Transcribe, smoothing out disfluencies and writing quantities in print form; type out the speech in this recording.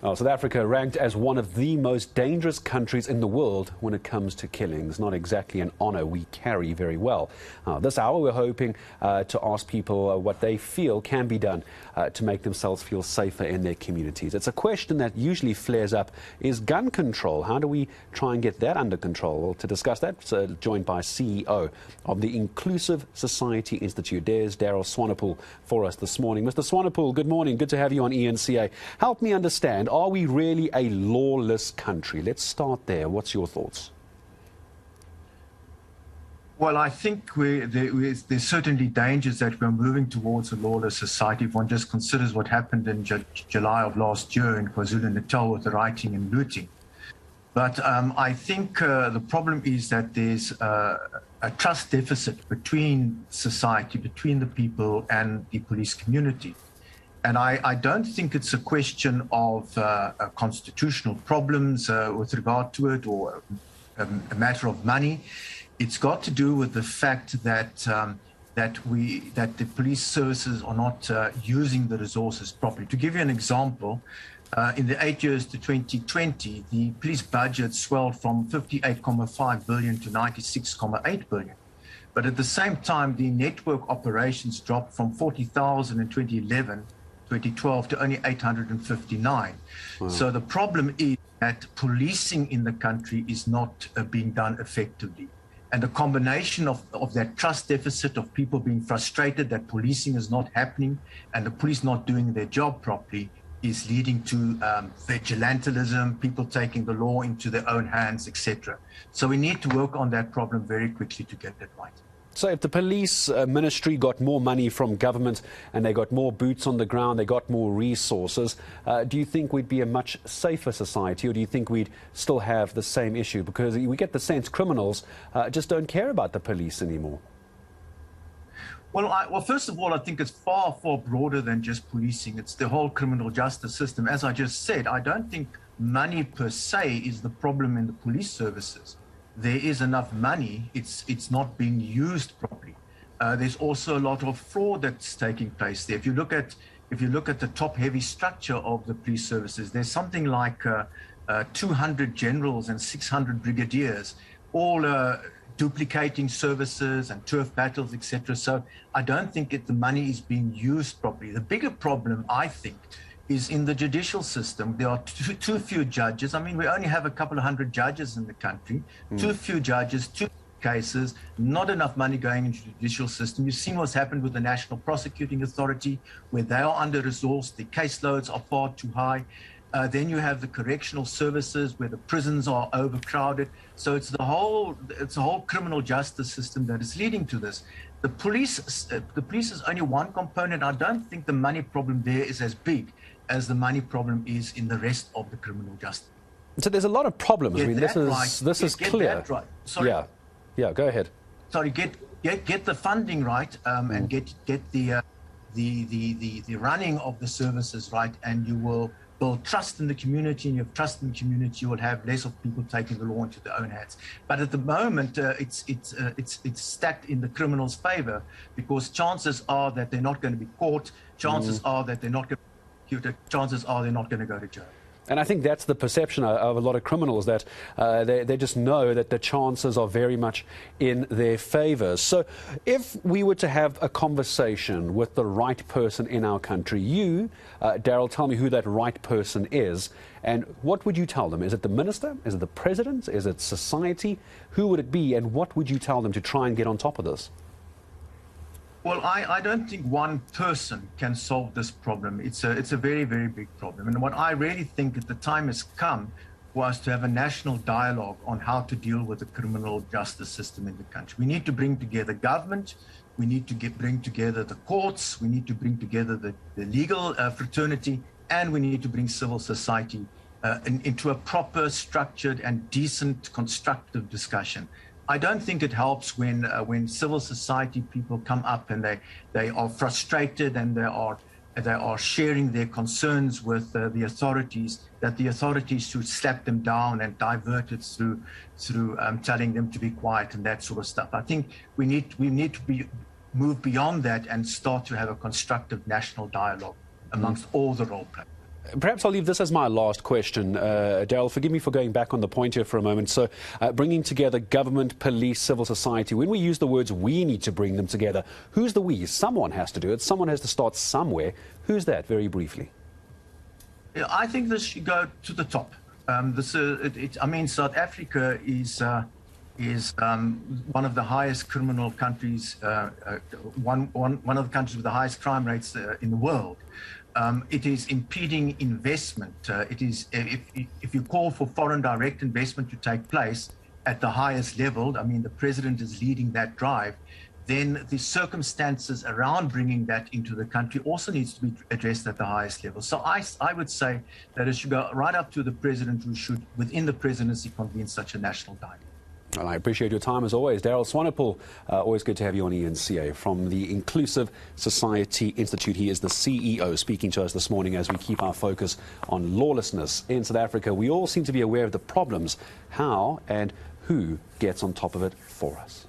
Well, South Africa ranked as one of the most dangerous countries in the world when it comes to killings. Not exactly an honour we carry very well. This hour we're hoping to ask people what they feel can be done to make themselves feel safer in their communities. It's a question that usually flares up, is gun control. How do we try and get that under control? Well, to discuss that, joined by CEO of the Inclusive Society Institute. There's Daryl Swanepoel for us this morning. Mr. Swanepoel, good morning. Good to have you on eNCA. Help me understand. Are we really a lawless country? Let's start there. What's your thoughts? Well, I think there's certainly dangers that we're moving towards a lawless society. If one just considers what happened in July of last year in KwaZulu-Natal with the rioting and looting. But I think the problem is that there's a trust deficit between society, between the people and the police community. And I don't think it's a question of constitutional problems with regard to it or a matter of money. It's got to do with the fact that the police services are not using the resources properly. To give you an example, in the 8 years to 2020, the police budget swelled from 58.5 billion to 96.8 billion. But at the same time, the network operations dropped from 40,000 in 2012 to only 859. Wow. So the problem is that policing in the country is not being done effectively. And the combination of that trust deficit, of people being frustrated that policing is not happening and the police not doing their job properly, is leading to vigilantism, people taking the law into their own hands, etc. So we need to work on that problem very quickly to get that right. So if the police ministry got more money from government and they got more boots on the ground, they got more resources, do you think we'd be a much safer society, or do you think we'd still have the same issue? Because we get the sense criminals just don't care about the police anymore. Well, first of all, I think it's far, far broader than just policing. It's the whole criminal justice system. As I just said, I don't think money per se is the problem in the police services. There is enough money, it's not being used properly. There's also a lot of fraud that's taking place there. If you look at the top-heavy structure of the police services, there's something like 200 generals and 600 brigadiers, all duplicating services and turf battles, etc. So I don't think the money is being used properly. The bigger problem, I think, is in the judicial system. There are too few judges. I mean, we only have a couple of hundred judges in the country. Too few judges, too few cases, not enough money going into the judicial system. You've seen what's happened with the National Prosecuting Authority, where they are under-resourced, the caseloads are far too high. Then you have the correctional services, where the prisons are overcrowded. So it's the whole criminal justice system that is leading to this. The police is only one component. I don't think the money problem there is as big as the money problem is in the rest of the criminal justice. So there's a lot of problems. I mean, this is clear. That right. Sorry. Yeah. Go ahead. Sorry. Get the funding right, and get the running of the services right, and you will build trust in the community. And you have trust in the community, you will have less of people taking the law into their own hands. But at the moment, it's stacked in the criminals' favor, because chances are that they're not going to be caught. Chances are that they're not going to be prosecuted. Chances are they're not going to go to jail. And I think that's the perception of a lot of criminals, that they just know that the chances are very much in their favour. So if we were to have a conversation with the right person in our country, you, Daryl, tell me who that right person is, and what would you tell them? Is it the minister? Is it the president? Is it society? Who would it be, and what would you tell them to try and get on top of this? Well, I don't think one person can solve this problem. It's a very, very big problem. And what I really think at the time has come was to have a national dialogue on how to deal with the criminal justice system in the country. We need to bring together government. We need to bring together the courts. We need to bring together the legal fraternity, and we need to bring civil society into a proper, structured and decent, constructive discussion. I don't think it helps when civil society people come up and they are frustrated and they are sharing their concerns with the authorities, that the authorities should slap them down and divert it through telling them to be quiet and that sort of stuff. I think we need to move beyond that and start to have a constructive national dialogue amongst all the role players. Perhaps I'll leave this as my last question. Daryl, forgive me for going back on the point here for a moment. So, bringing together government, police, civil society, when we use the words we need to bring them together, who's the we? Someone has to do it. Someone has to start somewhere. Who's that, very briefly? Yeah, I think this should go to the top. I mean, South Africa is one of the highest criminal countries, one of the countries with the highest crime rates in the world. It is impeding investment. It is, if you call for foreign direct investment to take place at the highest level, I mean, the president is leading that drive, then the circumstances around bringing that into the country also needs to be addressed at the highest level. So I would say that it should go right up to the president, who should, within the presidency, convene such a national dialogue. Well, I appreciate your time as always. Daryl Swanepoel, always good to have you on eNCA. From the Inclusive Society Institute, he is the CEO, speaking to us this morning as we keep our focus on lawlessness in South Africa. We all seem to be aware of the problems. How and who gets on top of it for us?